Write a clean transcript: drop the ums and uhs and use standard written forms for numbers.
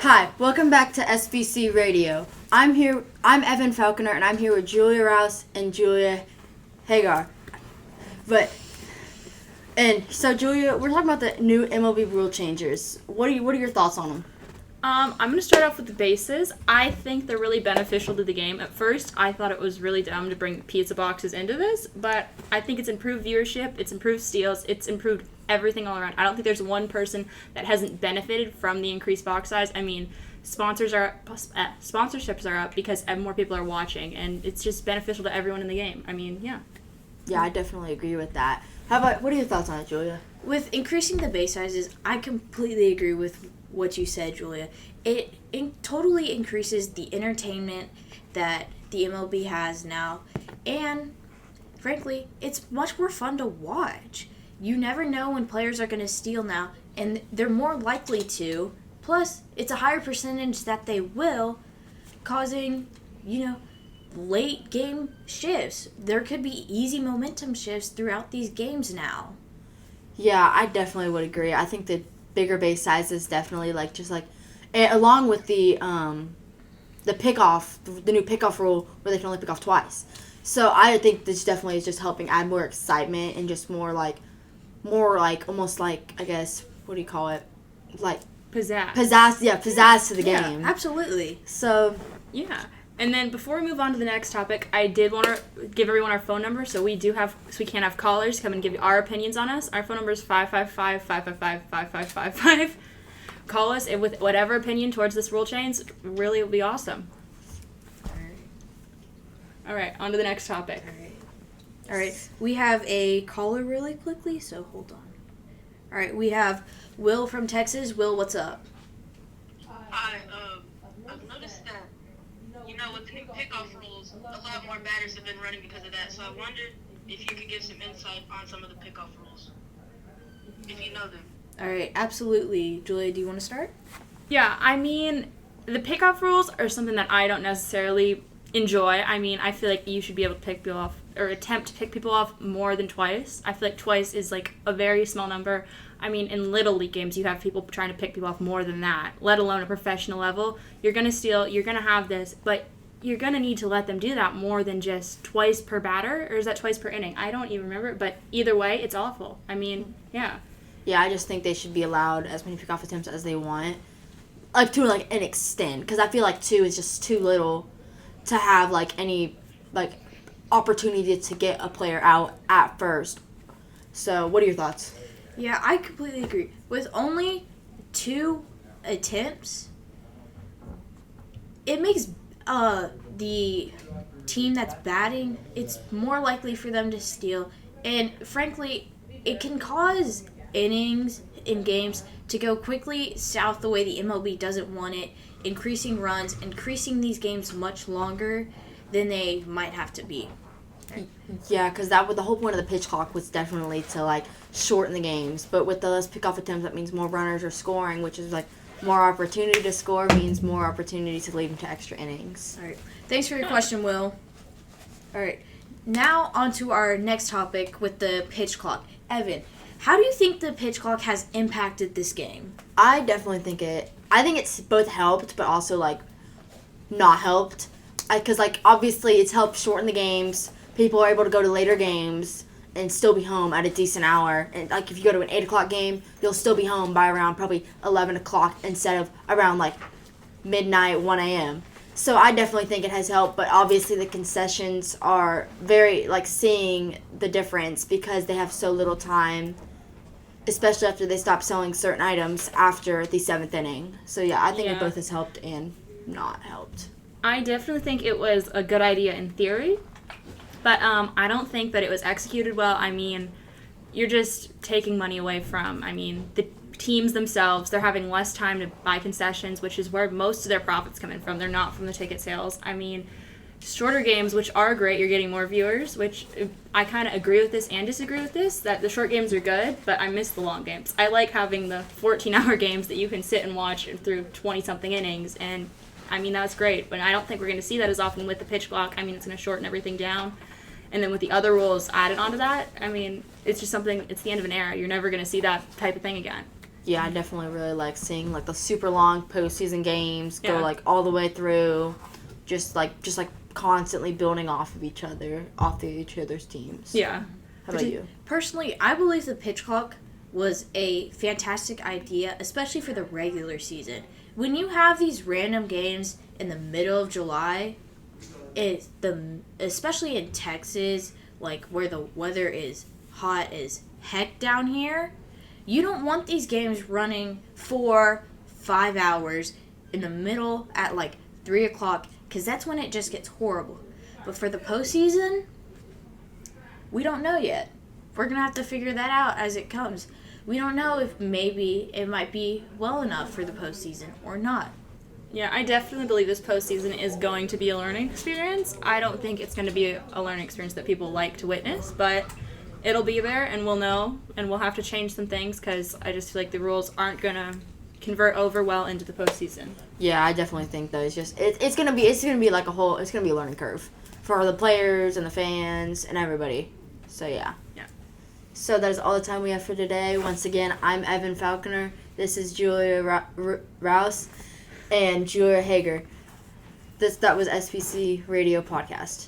Hi, welcome back to SBC Radio. I'm Evan Falconer, and I'm here with Julia Rouse and Julia Hagar. So Julia, we're talking about the new MLB rule changes. What are your thoughts on them? I'm going to start off with the bases. I think they're really beneficial to the game. At first, I thought it was really dumb to bring pizza boxes into this, but I think it's improved viewership, it's improved steals, it's improved everything all around. I don't think there's one person that hasn't benefited from the increased box size. I mean, sponsorships are up because more people are watching, and it's just beneficial to everyone in the game. I mean, yeah. Yeah, I definitely agree with that. What are your thoughts on it, Julia? With increasing the base sizes, I completely agree with what you said, Julia. It totally increases the entertainment that the MLB has now, and frankly, it's much more fun to watch. You never know when players are going to steal now, and they're more likely to. Plus, it's a higher percentage that they will, causing, late game shifts. There could be easy momentum shifts throughout these games now. Yeah, I definitely would agree. I think the bigger base sizes definitely along with the new pickoff rule where they can only pick off twice. So I think this definitely is just helping add more excitement and just more almost like, I guess, what do you call it? Like Pizzazz. Pizzazz to the game. Yeah, absolutely. So Yeah. And then before we move on to the next topic, I did want to give everyone our phone number, so we can have callers come and give our opinions on us. Our phone number is 555-555-5555. Call us with whatever opinion towards this rule change. Really, it would be awesome. All right, on to the next topic. All right. We have a caller really quickly, so hold on. All right, we have Will from Texas. Will, what's up? Hi, I've noticed that, with the new pickoff rules, a lot more batters have been running because of that. So I wondered if you could give some insight on some of the pickoff rules, if you know them. All right, absolutely. Julia, do you want to start? Yeah, I mean, the pickoff rules are something that I don't necessarily enjoy. I mean, I feel like you should be able to pick people off or attempt to pick people off more than twice. I feel like twice is like a very small number. I mean, in Little League games, you have people trying to pick people off more than that, let alone a professional level. You're going to steal, you're going to have this, but you're going to need to let them do that more than just twice per batter, or is that twice per inning? I don't even remember, but either way, it's awful. I mean, yeah. Yeah, I just think they should be allowed as many pickoff attempts as they want, to an extent, because I feel like 2 is just too little to have any opportunity to get a player out at first. So, what are your thoughts? Yeah, I completely agree. With only 2 attempts, it makes the team that's batting, it's more likely for them to steal. And frankly, it can cause innings in games to go quickly south the way the MLB doesn't want it, increasing runs, increasing these games much longer than they might have to be. Yeah, because the whole point of the pitch clock was definitely to shorten the games. But with the less pickoff attempts, that means more runners are scoring, which is more opportunity to score means more opportunity to lead into extra innings. All right. Thanks for your question, Will. All right. Now on to our next topic with the pitch clock. Evan, how do you think the pitch clock has impacted this game? I definitely think I think it's both helped, but also not helped. Because obviously it's helped shorten the games. People are able to go to later games and still be home at a decent hour. And if you go to an 8 o'clock game, you'll still be home by around probably 11 o'clock instead of around midnight, 1 a.m. So I definitely think it has helped, but obviously the concessions are very seeing the difference because they have so little time, especially after they stop selling certain items after the 7th inning. So yeah, I think it both has helped and not helped. I definitely think it was a good idea in theory, but I don't think that it was executed well. I mean, you're just taking money away from, the teams themselves. They're having less time to buy concessions, which is where most of their profits come in from. They're not from the ticket sales. I mean, shorter games, which are great, you're getting more viewers, which I kind of agree with this and disagree with this, that the short games are good, but I miss the long games. I like having the 14-hour games that you can sit and watch through 20-something innings, and that's great, but I don't think we're going to see that as often with the pitch clock. It's going to shorten everything down. And then with the other rules added onto that, it's just something, it's the end of an era. You're never going to see that type of thing again. Yeah, I definitely really like seeing like the super long postseason games go Yeah. like all the way through, just like constantly building off of each other's teams. Yeah. How about you? Personally, I believe the pitch clock was a fantastic idea, especially for the regular season. When you have these random games in the middle of July, especially in Texas, like where the weather is hot as heck down here, you don't want these games running for 5 hours in the middle at like 3 o'clock, because that's when it just gets horrible. But for the postseason, we don't know yet. We're going to have to figure that out as it comes. We don't know if maybe it might be well enough for the postseason or not. Yeah, I definitely believe this postseason is going to be a learning experience. I don't think it's going to be a learning experience that people like to witness, but it'll be there, and we'll know, and we'll have to change some things because I just feel like the rules aren't going to convert over well into the postseason. Yeah, I definitely think that it's gonna be like it's gonna be a learning curve for the players and the fans and everybody. So yeah. Yeah. So that is all the time we have for today. Once again, I'm Evan Falconer. This is Julia Rouse and Julia Hager. That was SPC Radio Podcast.